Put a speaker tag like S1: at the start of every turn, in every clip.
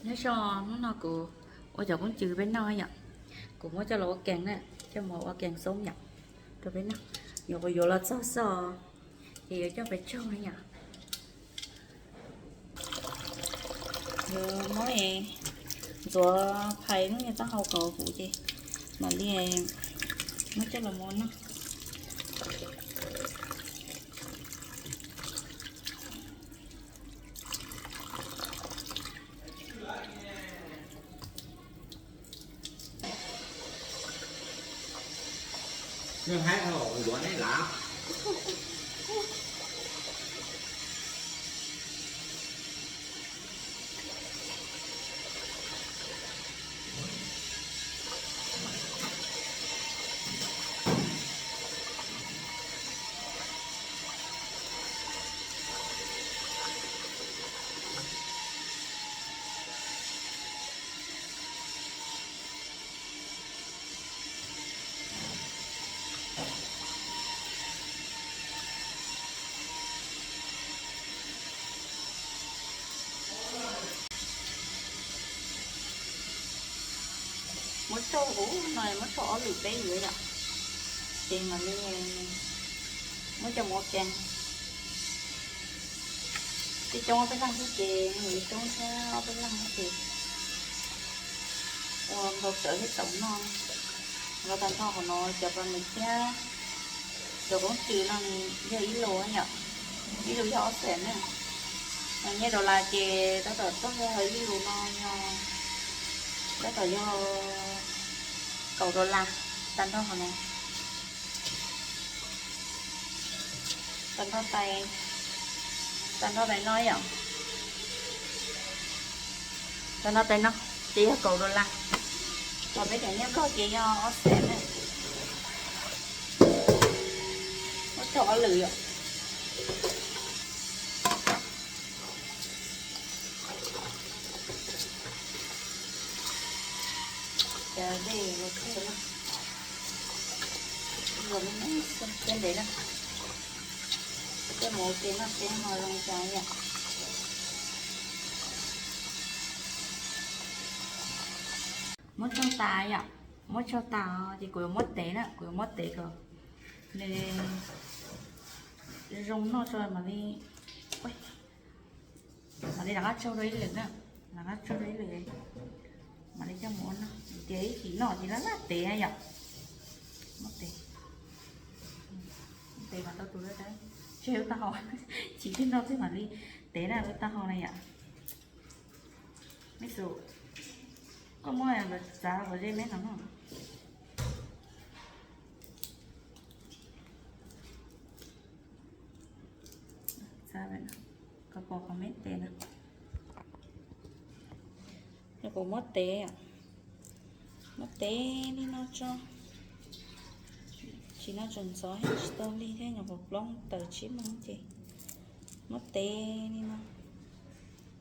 S1: nó so nó của ôi giờ cũng trừ bên nói vậy cũng có cho lỗ càng nè cho một càng sống nhặt cho bên nó nhiều có vô là so thì cho phải trâu này nhỉ rồi nói rồi thầy nó người ta hậu cầu phụ gì mà đi nó chắc là món nó
S2: nhưng hai hồ của này lạ
S1: mất trâu hú này mất trâu ở lì bé vậy ạ thì mà đi mới cho một chén thì cho cái răng cái chén người cho cái răng thì đâu sợ hết tổng non và thành thọ của nó chụp vào mình nha rồi cũng trừ nó giờ ý lúa nhở ý lúa cho xẻn nè nghe đồ là chè đó là tốt hơi ý lúa non đó là do cầu đồ là thành thọ của nó thành thọ tay nói vậy thành thọ tay nó chỉ là cầu đồ là rồi bây giờ nhớ có chị do xẻn này nó cho lười ạ chờ đi một cái nữa rồi mình trên đấy nè cái một cái nó sẽ hồi lòng trái vậy mất cho tài ạ mất cho tao thì của mất té nè của mất té cơ nên rong nó rồi mà đi ui mà đi đặt châu đấy liền á đặt châu đấy liền mà đi cho món té chỉ nọ thì nó là té ai ạ mất té mà tao tụi đấy treo tao chỉ biết đâu thế mà đi té là với tao này ạ mấy số có mỗi là giá của dây mét lắm không sao vậy có bỏ mét tiền à nó cũng mất té à mất té đi nó cho chỉ nó chuẩn gió hết tôm đi thế nhỏ một lông tờ chí mong chị mất té đi nó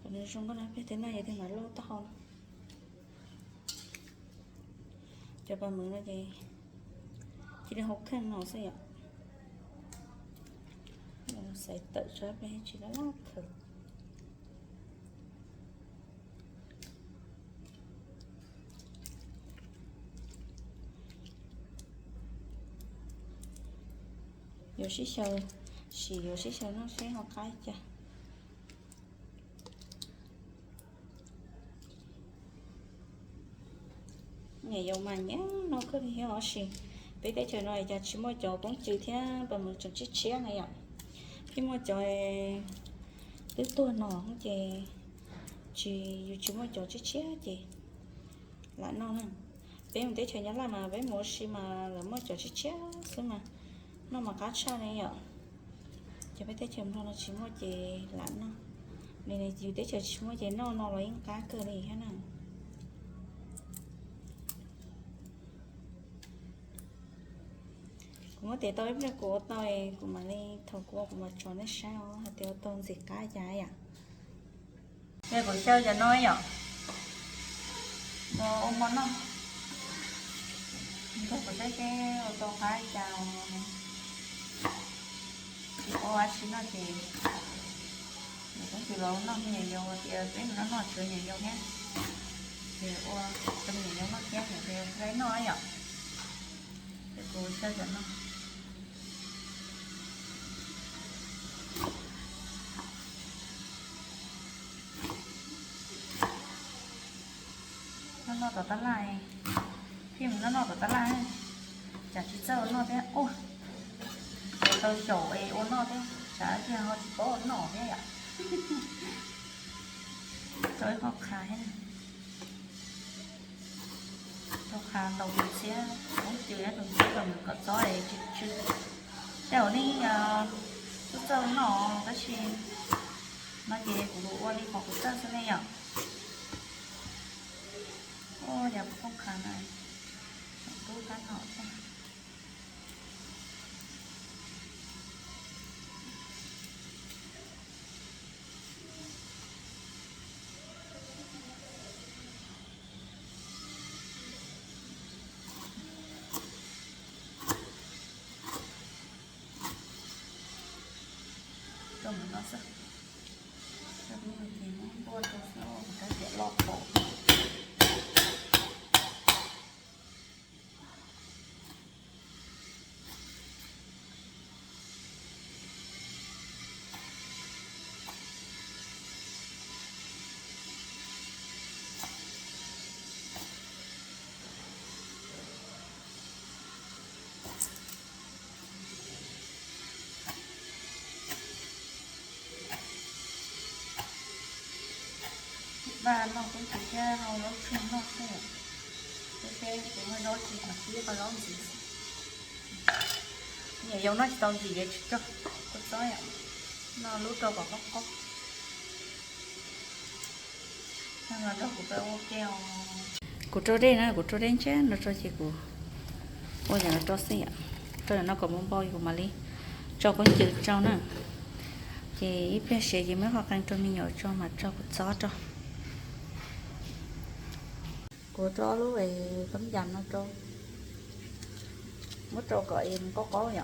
S1: còn nếu không có nói thế này thì mà lâu tao không cho ba mượn nó gì chỉ là hộp khăn nó sẽ ạ nó sẽ tự cho bé chỉ là lát thử有些小是有些小nó sẽ học cái chả ngày dầu mà nhá nó cứ hiểu họ xì bây giờ trời này chỉ mua chỗ cũng trừ theo bằng một chút chia này ạ khi mua chỗ tới tuổi nó không chỉ mua chỗ chia chị lại nó nè bây giờ tới trời nhá là mà với mua xì mà là mua chỗ chia xem mà nó mà cá cha này ạ cho bây giờ trời nó chỉ mua chị lại nó này chỉ tới trời chỉ mua chị nó lấy cá cơ này thế nào cũng có thể tôi biết của tôi của mà đi thầu của mà cho nó sao hay tiêu tôn gì cá trái à đây của sao giờ nói nhở đồ ôm món không tôi có cái ô tô cá chào ô á xin nó thì cũng chỉ lâu nó nhiều nhiều thì cái nó nọ chưa nhiều nhiều nhé thì ô trong nhiều nhiều nó nhé thì cái nó ấy nhở thì cô sẽ dẫn nó tỏ tắt lại khi mà nó tỏ tắt lại chả chỉ sợ nó thế ôi tôi chỗ ấy ôn nó thế chả thì họ chỉ có ôn nọ thế ạ tôi có khá hết tôi khá đầu tiên sẽ không chịu hết rồi cầm có gió để chứ đeo đi tôi sợ nó cái gì nó gì cũng đủ qua đi hoặc cũng sợ thế này ạ ô giờ không khá này cố gắng họ xem cho mình nó sẽ thì nó buồn nó cái chuyện lọt khổ và nó cũng chỉ ra nó chung nó sẽ ok cũng hơi đôi chỉ mà phía có đó gì nhiều giống nó chỉ tao gì vậy chứ có sói ạ nó lú trâu vào góc nên là đó của tôi ok của trâu đây nè của trâu đen chứ nó trâu chỉ của ôi nhà nó trâu xí ạ trâu là nó còn muốn bôi của mà đi trâu cũng chịu trâu nè thì ít biết sẽ gì mới khó khăn trâu mình nhỏ trâu mà trâu của chó trâu của trâu lúc này cấm dầm nó trâu mất trâu gọi em có nhở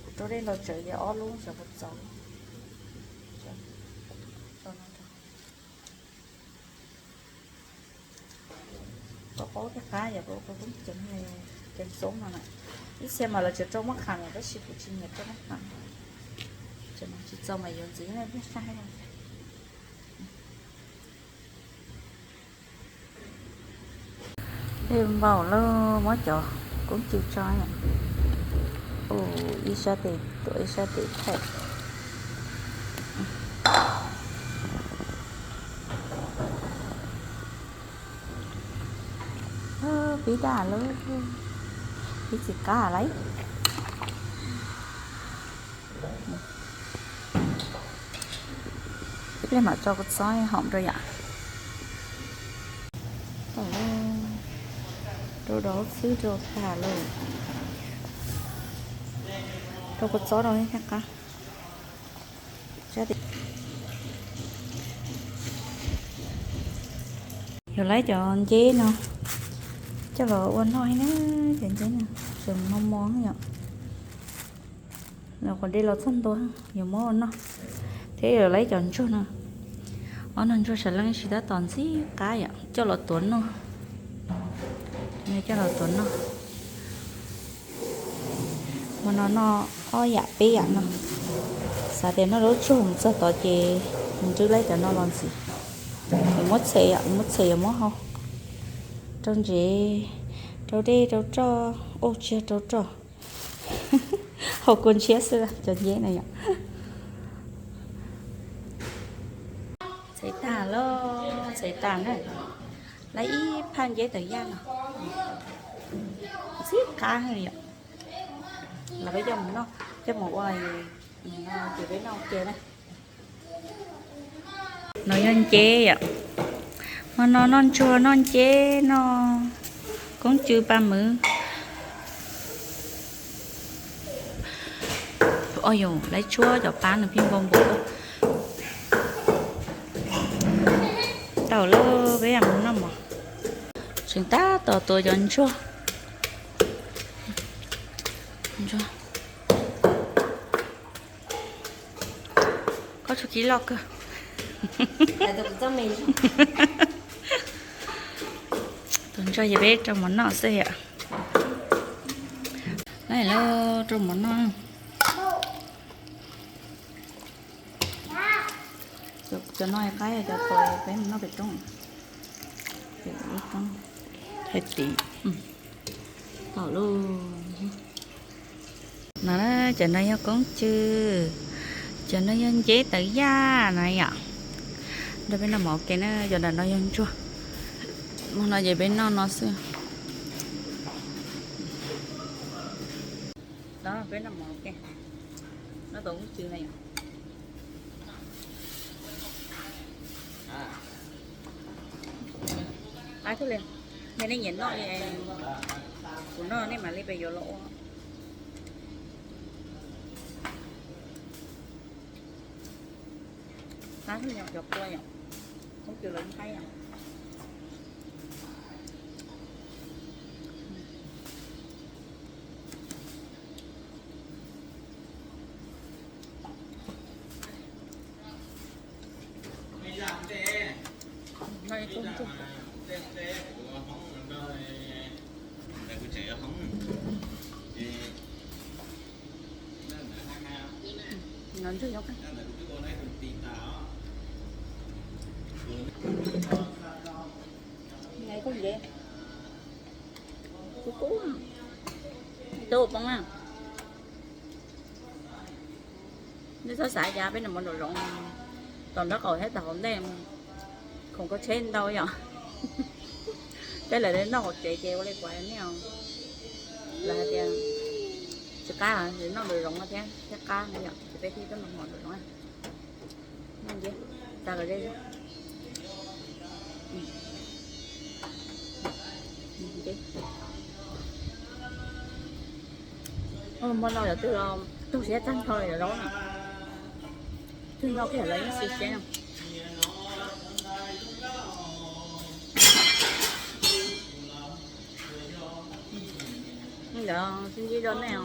S1: của trâu đây nó chơi cái ó luôn sợ vật xấu có cái phá giờ cô cũng chỉnh này trên xuống này ít xem mà là chỉ trâu mắc hàng là cái ship của chị nhật cho mắc hàng cho nó chỉ cho mày dùng gì này biết sai rồi thêm vào lơ mó chó cũng chịu cho ạ ồ đi xa thì tuổi xa thì thật bí đà lơ bí chỉ cá lấy lên mà cho con sói hỏng rồi ạ đồ đó xứ đồ thả luôn đồ con sói đâu hết cả rồi lấy cho anh chế nó cho lọ quên thôi nó chuyện thế nè sừng mong món nhở rồi còn đi lọt thân tôi nhiều món nó thế rồi lấy cho anh cho nè anh cho sẽ lấy chỉ đã toàn xí cái ạ cho lọt tuấn nó này cho lọt tuấn nó mà nó dạ bé ạ nó sao thì nó đốt chung cho tao chị mình trước lấy cho nó làm gì thì mất xe mất không trong chị đâu đi đâu cho ô chia đâu cho học con chia sẻ cho dễ này ạ xảy tà này lấy phan giấy tờ giang xíu cá hay ạ là bây giờ mình nó cái một ngoài chỉ với nó chè này nói nhân chè ạ mà nó non chua non chè nó cũng chưa ba mứ ôi dồi lấy chua cho bán được phim bông bộ tàu lơ với em nó mà chúng ta tàu tôi cho anh chua có cho kỹ lọc cơ.
S3: Tại tôi cho mình.
S1: Tuần cho gì bé trong món nọ xe ạ. Này là trong món nọ. Cho nó cái cho tôi cái nó bị trống. Bị trống. Hết tí. Thảo luôn. Nó cho nó con chưa. Cho nó dân chế tự da này ạ. Đây bên nó một cái nó giờ là nó dân chua. Mà nó về bên nó xưa. Đó bên nó một cái. Nó tốn chưa này. Ai thôi liền. Mày nó nhìn nó vậy. Của nó này mà lấy về vô lỗ. Thái thôi nhọc chọc qua nhọc. Không chịu lắm thấy à. Này cũng chung. Ngắn thôi nhóc. Này có gì vậy? Cú. Tốt không à? Nó có xài ra bên này một đồ rộng. Toàn đó còn hết tàu đây không có trên đâu vậy. Cái là đến nó một chạy treo lên quay nè. Là tiền. Chứ cá à, thì nó đồ rộng thế. Chắc cá nữa vậy. Thì bé khi đó nó đồ rộng à. Nên gì? Ta ở đây đó. Mà nói là tôi sẽ tăng thôi rồi đó nè. Tôi đâu cái lấy nó xịt xe không? Dạ, xin gì đó nào.